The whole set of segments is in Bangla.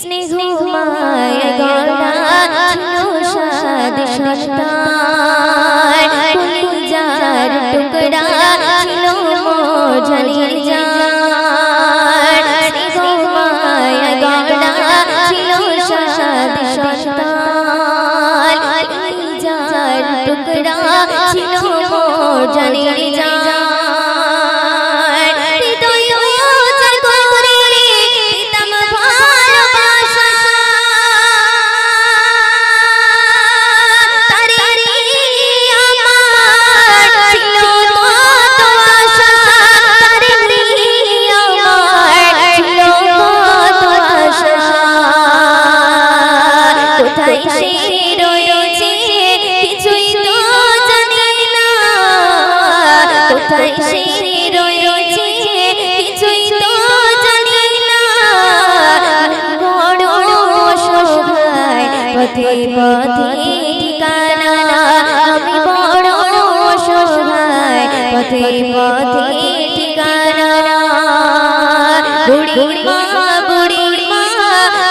স্নেহ মায়া গড়া ছিল সাদ সন্তান কলিজার টুকরা ছিল মোর জানের জান স্নেহ মায়া গড়া ছিল সাদ সন্তান কলিজার টুকরা ছিল মোর জানের জান পথে পথে ঠিকানা আমি বড় অসহায় পথে পথে ঠিকানা বুড়ি মা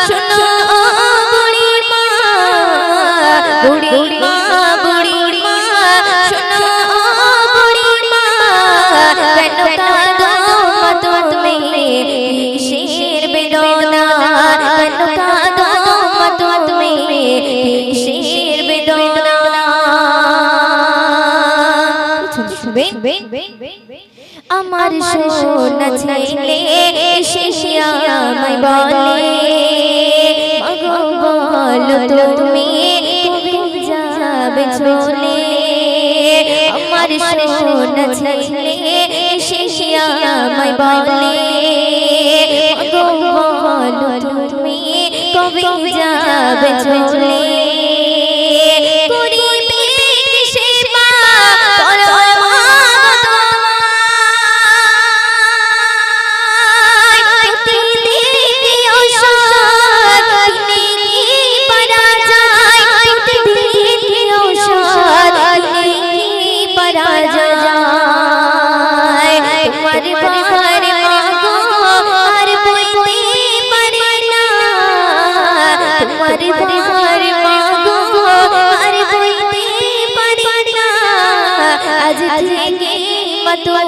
শোনো বুড়ি মা বুড়ি মা শোনো বুড়ি মা কেন কাঁদো তুমি কিসের বেদনা কেন কাঁদো তুমি কিসের বেদনা আমার সোনা ছেলে এসে আমায় বলে মাগো বলো তুমি কবে যাবে চলে আমার সোনা ছেলে এসে আমায় বলে মাগো বলো তুমি কবে যাবে চলে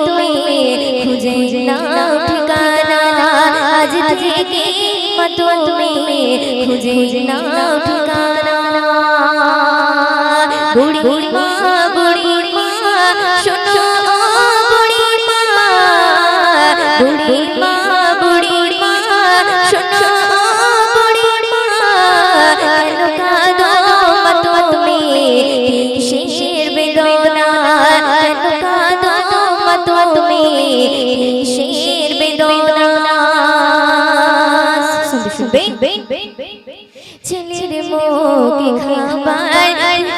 তুমি খুঁজে নাও ঠিকানা আজ থেকে তুমি খুঁজে নাও ঠিকানা বুড়ি মা শোনো বুড়ি মা বুড়ি মা শোনো বুড়ি মা কেন কাঁদো তুমি কিসের বেদনা কেন কাঁদো তুমি কিসের বেদনা ছেলের মুখে খাবার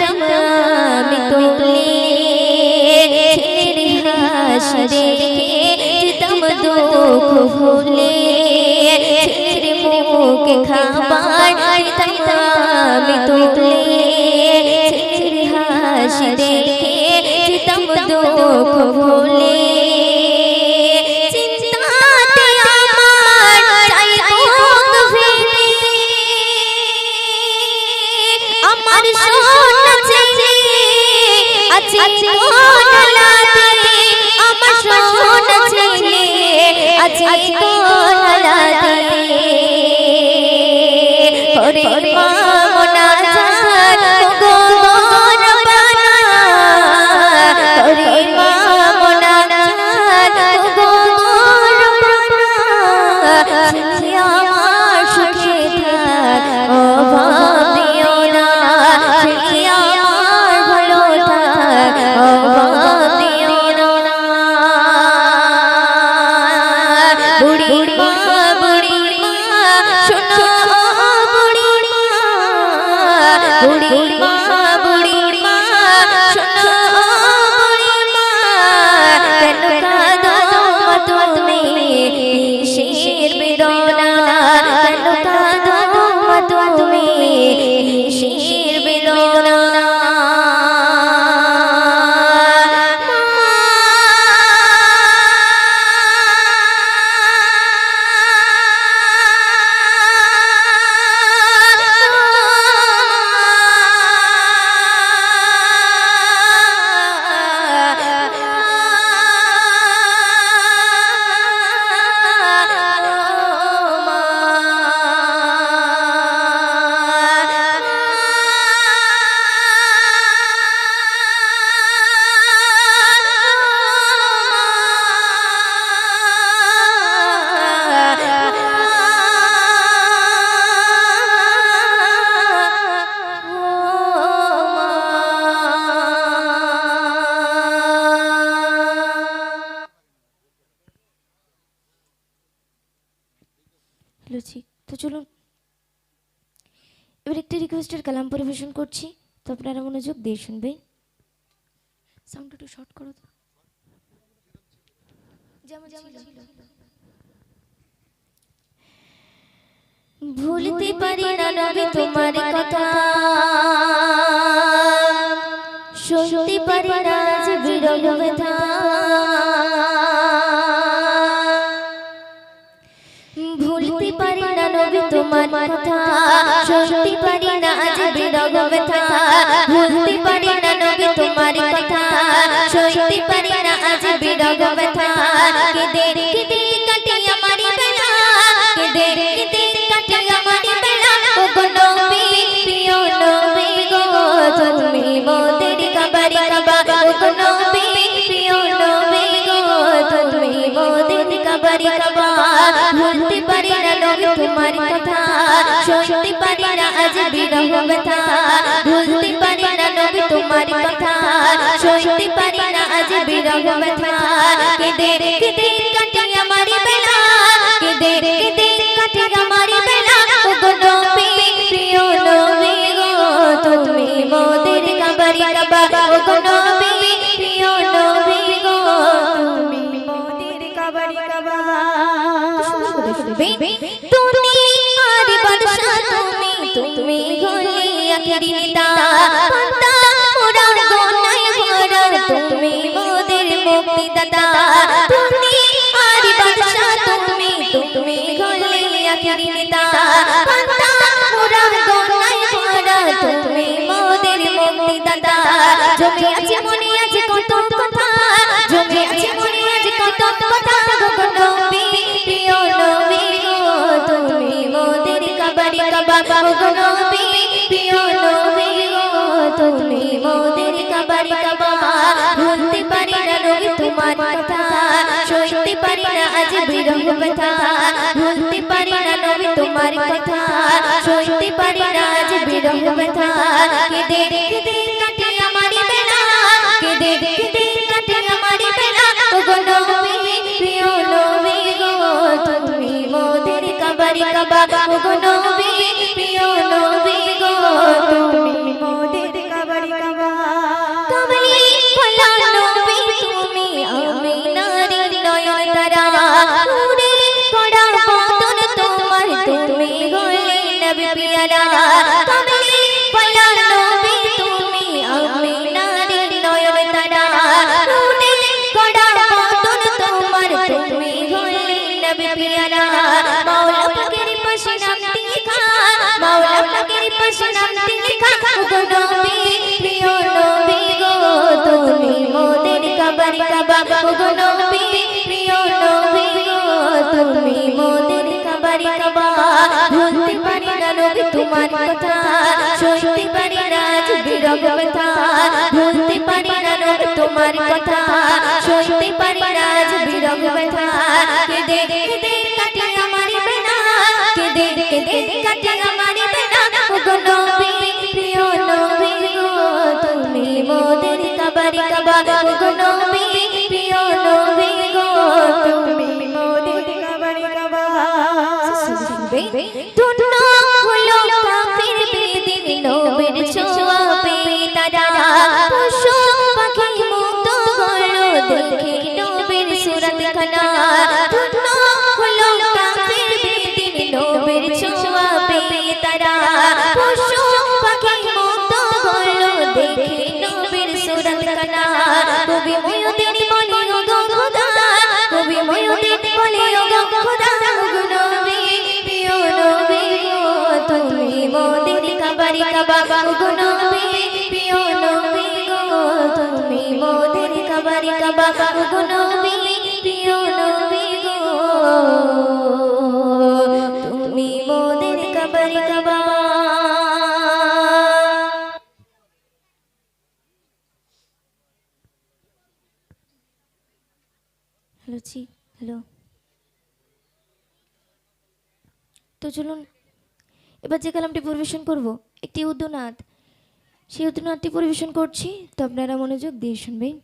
আমি তুলে ছেলের হাসি দেখে যেতাম দুঃখ ভুলে ছেলের মুখে খাবার আমি তুলে ছেলের হাসি দেখে যেতাম দুঃখ ভুলে বুড়ি মা শোনো বুড়ি মা এবার একটি রিকোয়েস্টের কালাম পরিবেশন করছি, তো আপনারা মনোযোগ দিয়ে শুনবেন। সাউন্ড একটু শর্ট করো তো, যেমন ছিল। ভুলতে পারি না নবী তোমার কথা, শুনতে পারি না যে বিরহ ব্যথা, ভুলতে পারি না নবী তোমার কথা, শুনতে পারি না যে বিরহ ব্যথা, ভুলতে পারি না নবী তোমার কথা, শুনতে পারি না যে বিরহ ব্যথা, কেঁদে কেঁদে কাটে আমার বেলা, কেঁদে কেঁদে কাটে আমার বেলা, ও গো নবী প্রিয় নবী গো তুমি মোদের কাবারি কাবা, ও গো নবী প্রিয় নবী গো তুমি মোদের কাবারি কাবা, ভুলতে পারি না নবী তোমার কথা, শুনতে পারি না আজ বিরহ ব্যথা, ভুলতে পারি না নবী তোমার কথা, শুনতে পারি না আজ বিরহ ব্যথা, কেঁদে কেঁদে কাটে আমার বেলা, কেঁদে কেঁদে কাটে আমার বেলা, ও গো নবী প্রিয় নবী গো তুমি মোদের কাবারি কাবা, ও গো নবী প্রিয় নবী গো তুমি মোদের কাবারি কাবা। তুমি আর বাদশা তুমি, তুমি হলে আখেরি নেতা, পান্তা মোরা গোনায় ভরা তুমি মোদের মুক্তিদাতা, তুমি আর বাদশা তুমি, তুমি হলে আখেরি নেতা, পান্তা মোরা গোনায় ভরা তুমি মোদের মুক্তিদাতা, জমি আছে মনে আছে কত কথা, জমি আছে মনে আছে কত কথা, গো নবী প্রিয় নবী গো তুমি মোদের কাবারি কাবা, গো নবী প্রিয় নবী গো তুমি মোদের কাবারি কাবা, ভুলতে পারি না নবী তোমার কথা, সইতে পারি না আজ বিরহ ব্যথা, ভুলতে পারি না নবী তোমার কথা, সইতে পারি না আজ বিরহ ব্যথা, কেঁদে কেঁদে কাটে আমার বেলা, কেঁদে কেঁদে কাটে আমার বেলা, ও গো নবী প্রিয় নবী গো তুমি মোদের কাবারি কাবা, ও গো নবী প্রিয় নবী গো তুমি মোদের কাবারি কাবা। কমলি ফলা নবী তুমি আমিনার নয়ন তারা, নূরে কড়া বদন তোমার তুমি হলে নবী পিয়ারা, কমলি ফলা নবী তুমি আমিনার নয়ন তারা, নূরে কড়া বদন তোমার তুমি হলে নবী পিয়ারা, মাওলা পাকের পাশে নামটি লেখা, মাওলা পাকের পাশে নামটি লেখা, গো নবী প্রিয় নবী গো তুমি মোদের কাবারি কাবা, গো নবী প্রিয় নবী গো তুমি মোদের কাবারি কাবা, ভুলতে পারি না নবী তোমার কথা, সইতে পারি না আজ বিরহ ব্যথা, ভুলতে পারি না নবী তোমার কথা, সইতে পারি না আজ বিরহ ব্যথা, কেঁদে কেঁদে কাটে আমার বেলা, কেঁদে কেঁদে কাটে আমার বেলা, গো নবী প্রিয় নবী গো তুমি মোদের কাবারি কাবা, গো নবী প্রিয় নবী গো তুমি মোদের কাবারি কাবা। ধন্য হলো কাফির বেদিন নবীর ছোঁয়া পেয়ে তারা, পশু পাখি মুক্ত হলো দেখে নবীর সুরত খানা, ধন্য হলো কাফির বেদিন নবীর ছোঁয়া পেয়ে তারা, পশু পাখি মুক্ত হলো দেখে নবীর সুরত খানা, কবি ময়ূরীর বলে ও গো খোদা, কবি ময়ূরীর বলে ও গো খোদা, গো নবী প্রিয় নবী গো তুমি মোদের কাবারি কাবা, গো নবী প্রিয় নবী গো তুমি মোদের কাবারি কাবা, গো নবী প্রিয় নবী গো তুমি মোদের কাবারি কাবা। হ্যালো জি, হ্যালো। তো চলুন এবার যে কালামটি পরিবেশন করব একটি উর্দুনাদ, সেই উর্দুনাদটি পরিবেশন করছি, তো আপনারা মনোযোগ দিয়ে শুনবেন।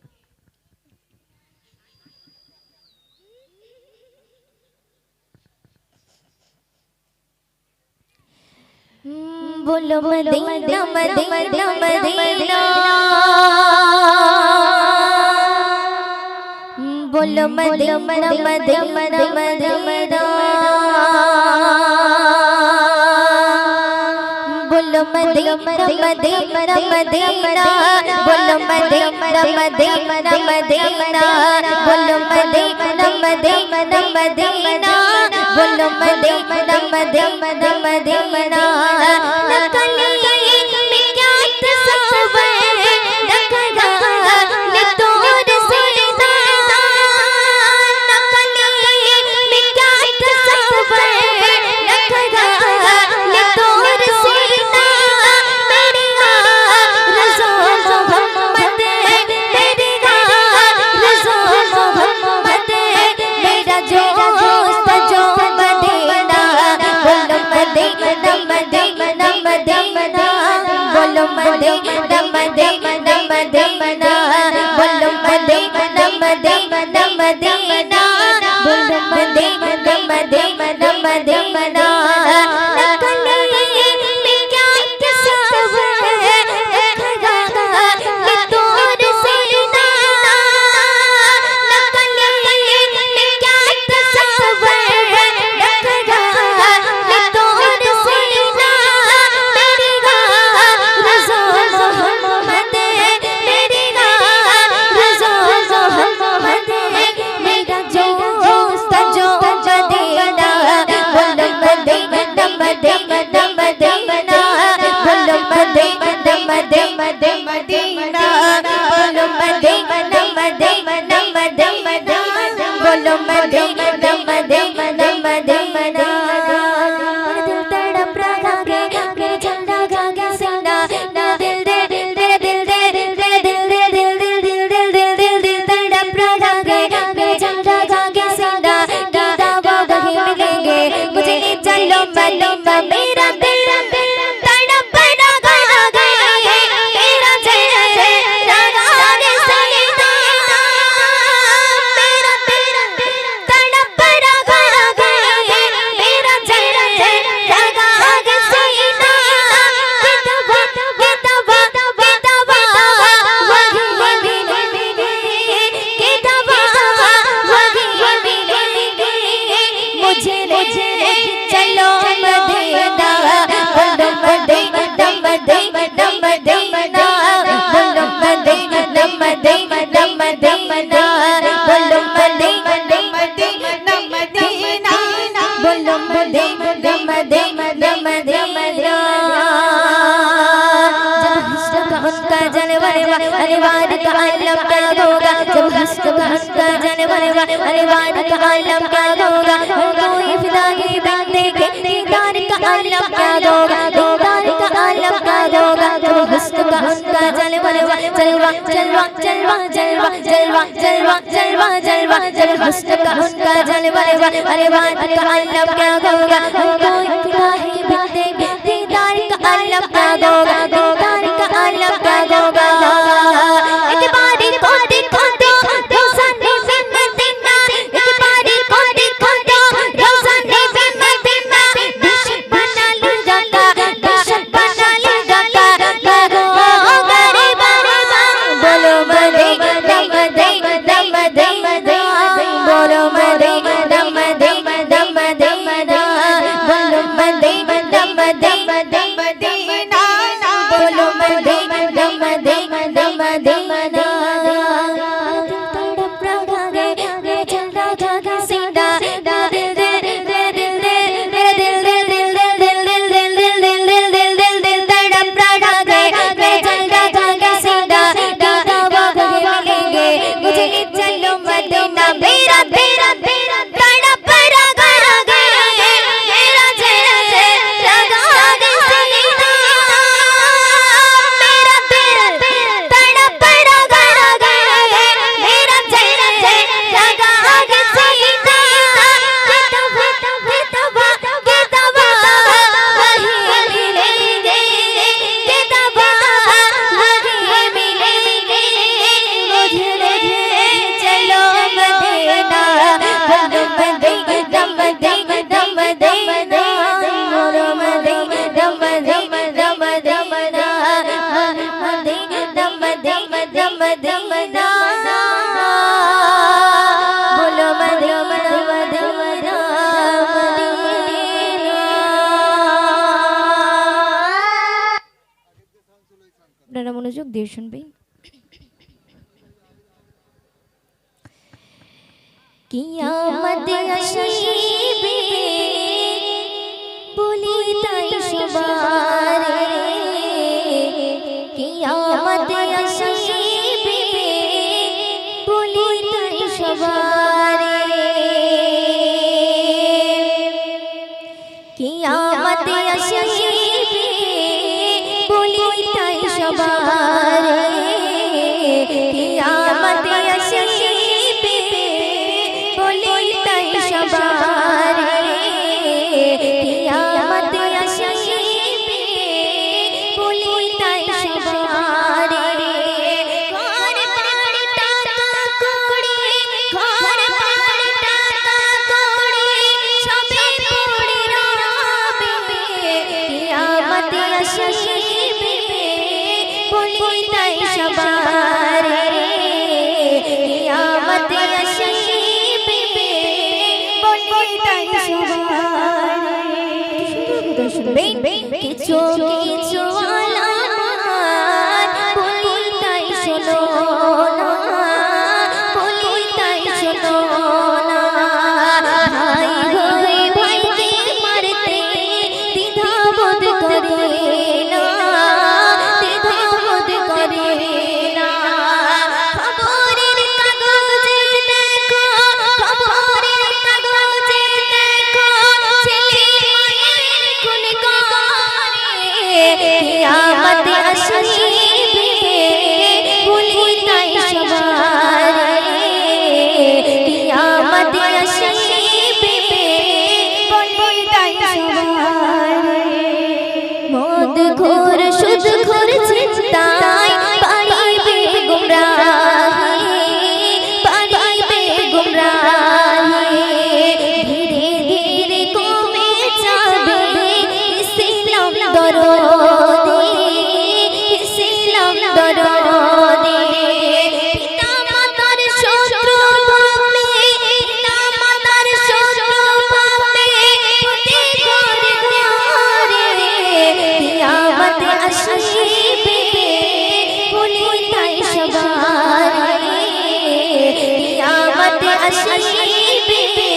बोलो मदीना मदीना मदीना बोलो मदीना मदीना मदीना बोलो मदीना मदीना मदीना बोलो मदीना मदीना मदीना बोलो मदीना मदीना मदीना बोलो मदीना मदीना मदीना नकली में क्या तस्वर नकला ने तोर सीना नकली में क्या तस्वर नकला ने तोर सीना मेरी रज़ा मोहम्मद मेरी रज़ा मोहम्मद मेरा जो बोलो मदीना मदीना मदीना बोलो मदीना मदीना मदीना बोलो मदीना मदीना मदीना नकली में क्या तस्वर नकला ने तोर सीना नकली में क्या तस्वर नकला ने तोर सीना मेरी रज़ा मोहम्मद मेरी रज़ा मोहम्मद मेरा जो सजो मदीना बोलो मदीना मदीना मदीना बोलो मदीना मदीना मदीना बोलो मदीना मदीना मदीना बोलो मदीना मदीना मदीना दिल तड़प रहा है मेरे झंडा गागे सीना ना दिल दे तेरे दिल दे तेरे दिल दे दिल दिल दिल दिल दिल दिल दिल तड़प रहा है मेरे झंडा गागे सीना दादा वो वही मिलेंगे मुझे ले चलो मदीना मेरा दिल तड़प रहा है मेरा चेहरा गागे सीना मेरा दिल तड़प रहा है मेरा चेहरा गागे सीना कितवा कितवा कितवा वही मिलेंगे कितवा वही मिलेंगे मुझे चलो मदीना बोलो मदीना मदीना मदीना बोलो मदीना मदीना मदीना बोलो मदीना मदीना मदीना बोलो मदीना मदीना मदीना जब हश्र का उनका जनवरवा अनिवार्य का आलम क्या होगा जब हश्र का उनका जनवरवा अनिवार्य का आलम क्या होगा कोई फिदा की बात देखे दीदार का आलम क्या होगा दीदार का आलम क्या होगा जब हश्र का उनका जनवरवा जलवा जलवा जलवा जलवा जलवा जलवा जलवा जलवा जब हश्र का उनका जनवरवा अनिवार्य का आलम क्या होगा कोई फिदा ही बात देखे दीदार का आलम क्या होगा दीदार का आलम क्या होगा एक बारी को देखो तो रोज़ाने से मदीना एक बारी को देखो तो रोज़ाने से मदीना बेशक बना लूँगा बेशक बना लूँगा लगो गरीबा बोलो मदीना मदीना मदीना बोलो मदीना मदीना मदीना बोलो मदीना मदीना मदीना बोलो मदीना मदीना मदीना तड़प रहा है मेरे झंडा गागे सीना दिल दे दिल दिल दे मेरे दिल दे दिल दिल दिल दिल दिल दिल दिल दिल दिल दिल दिल तड़प रहा है मेरे झंडा गागे सीना दादा वो वही मिलेंगे मुझे ले चलो मदीना मेरा तेरा तेरा तड़प रहा है मेरा चेहरा गागे सीना মনোযোগ দিয়ে শুনবে। কিয়ামত আসিবে বলি তাই সবারে, কিয়ামত আসিবে বলি তাই সবারে, কিয়ামত আসিবে বলি তাই সবারে, কিয়ামত আসিবে বলি তাই সবারে, কিয়ামত আসিবে বলি তাই সবারে। ঘর বাড়ি টাকা কড়ি, ঘর বাড়ি টাকা কড়ি সবে পড়ে রবে, কিয়ামত আসিবে বলি তাই সবারে, কিয়ামত আসিবে বলি তাই সবারে। কিছু কিছু আলামত বলি তাই শোনো না, বলি তাই শোনো না। ভাই ভাই ভাইকে মারতে দ্বিধাবোধ করে না, দ্বিধাবোধ করে না। খবরের কাগজে দেখো, খবরের কাগজে দেখো ছেলে মায়ের খুন করে, কিয়ামত আসিবে বলি তাই সবারে, কিয়ামত আসিবে বলি তাই সবারে। মদ ঘোর সুদ ঘোর চিন্তায় পারিবে গুমরাহি, পারিবে গুমরাহি। ধীরে ধীরে কমে যাবে ইসলাম দরদি, ইসলাম দরদি। পিতা মাতার শত্রু ভাবে, পিতা মাতার শত্রু ভাবে প্রতি ঘরে ঘরে, কিয়ামত আসিবে বলি তাই সবারে, কিয়ামত আসিবে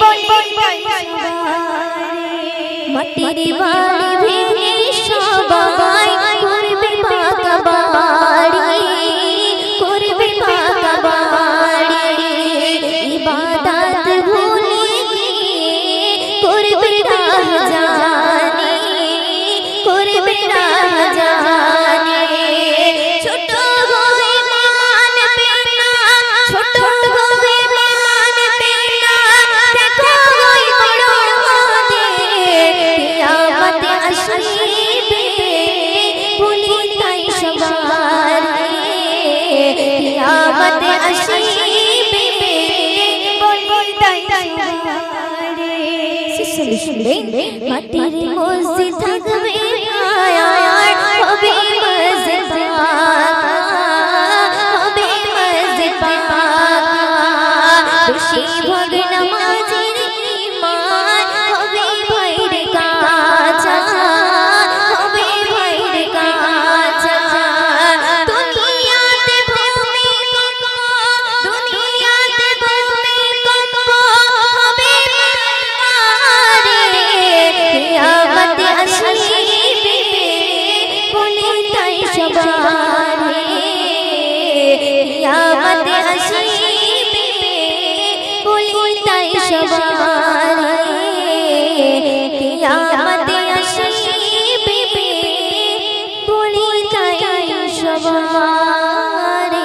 বলি তাই সবারে। মাটির বাড়ি ভেঙে সবাই করবে পাকা বাড়ি, করবে পাকা বাড়ি। ইবাদত ভুলে গিয়ে করবে রাহজানি, করবে রাহজানি। ছোট হয়ে মানবে না, ছোট হয়ে মানবে না, দেখো ওই বড় ওদের, কিয়ামত আসিবে বলি তাই সবারে, কিয়ামত আসিবে বলি তাই সবারে। মাটির মসজিদ থাকবে আয়ার, হবে মসজিদ পাকা, হবে মসজিদ পাকা। বেশি ভাগ নামাজের ঈমান হবে ভাইর কাঁচা, হবে ভাইর কাঁচা। দুনিয়াতে ভূমিকম্প, দুনিয়াতে ভূমিকম্প হবে মারে, কিয়ামত আসিবে বলি তাই সবারে, কিয়ামত আসিবে বলি তাই সবারে, কিয়ামত আসিবে বলি তাই সবারে।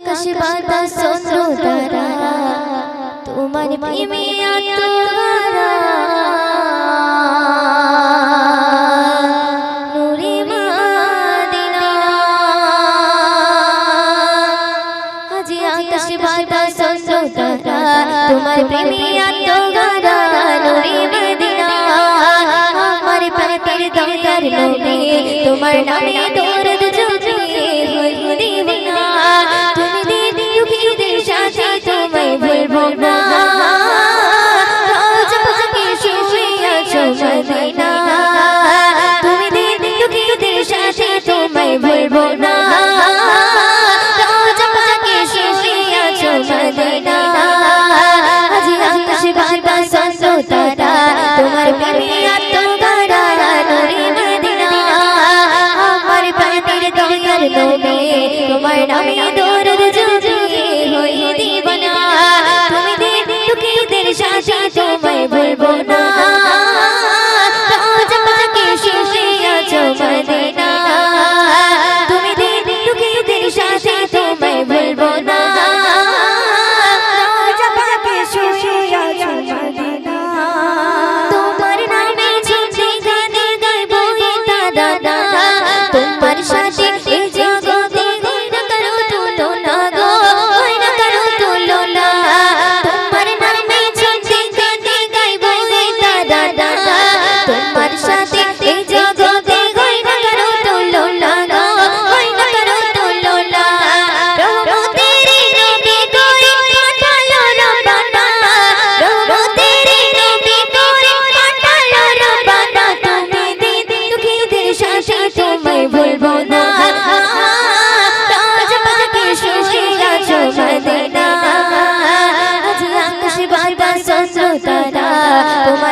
আকাশে বাতাস চন্দ্র তারা তোমার প্রেমে আত্মহারা, নূরে মদিনা। আজি আকাশে বাতাস চন্দ্র তারা তোমার প্রেমে আত্মহারা, নূরে মদিনা। আমার প্রাণের দয়ার নবী তোমার নামে দরদ জপি হই দিওয়ানা। তুমি দিদি সাথে তোমায় ভুলবো না,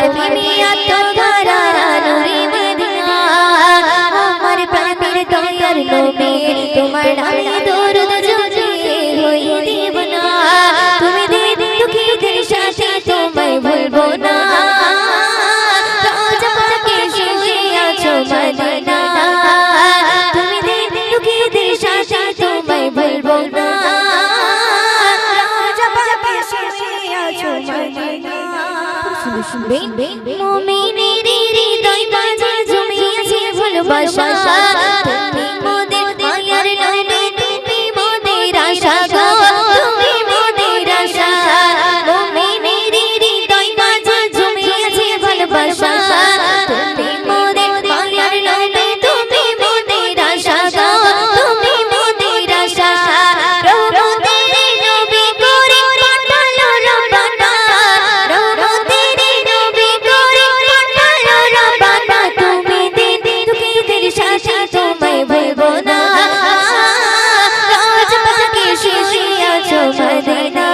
প্রেমে আত্মধারা নুরি মদিনা আমার প্রাণের দয়ার নবী তোমার নামে দরুদ ঝরে হই দেবনা তুমি দিন দুঃখীদের সাথে তোমায় ভুলবো না রোজা পাকে শুয়ে আছো মদিনা তুমি দিন দুঃখীদের সাথে তোমায় ভুলবো না রোজা পাকে শুয়ে আছো মদিনা মুমিনের হৃদয় মাঝে জমিয়েছে ভালোবাসা তুমি মোদের মায়ার নবী তুমি মোদের আশা গো তুমি মোদের আশা মুমিনের হৃদয় মাঝে জমিয়েছে ভালোবাসা তুমি মোদের মায়ার নবী তুমি মোদের আশা গো তুমি মোদের আশা রহমতের নবী করে পাঠালো রব্বানা রহমতের নবী করে পাঠালো রব্বানা তুমি দিন দুঃখীদের সাথে তোমায় ভুলবো না রোজ পাকে শুয়ে আছো মদিনা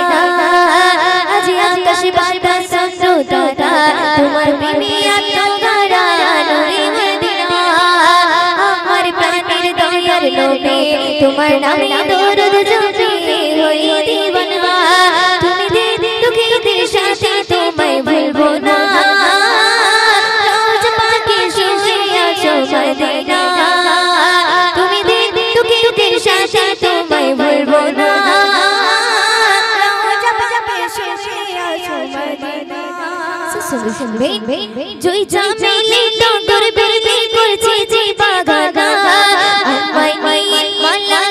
আজ আকাশ বাতাস চন্দ্র তারা তোমার প্রেমে আত্মধারা নুরি মদিনা আমার প্রাণের দয়ার নবী তোমার নামে দরুদ ঝরে হই দেবনা তুমি দিন দুঃখীদের সাথে তোমায় ভুলবো না রোজ পাকে শুয়ে আছো মদিনা তুমি দিন দুঃখীদের সাথে তোমায় ভুলবো না রোজ পাকে শুয়ে আছো মদিনা জয় জামিলে ডগর বের করছে যে বাগানা আমায় মালা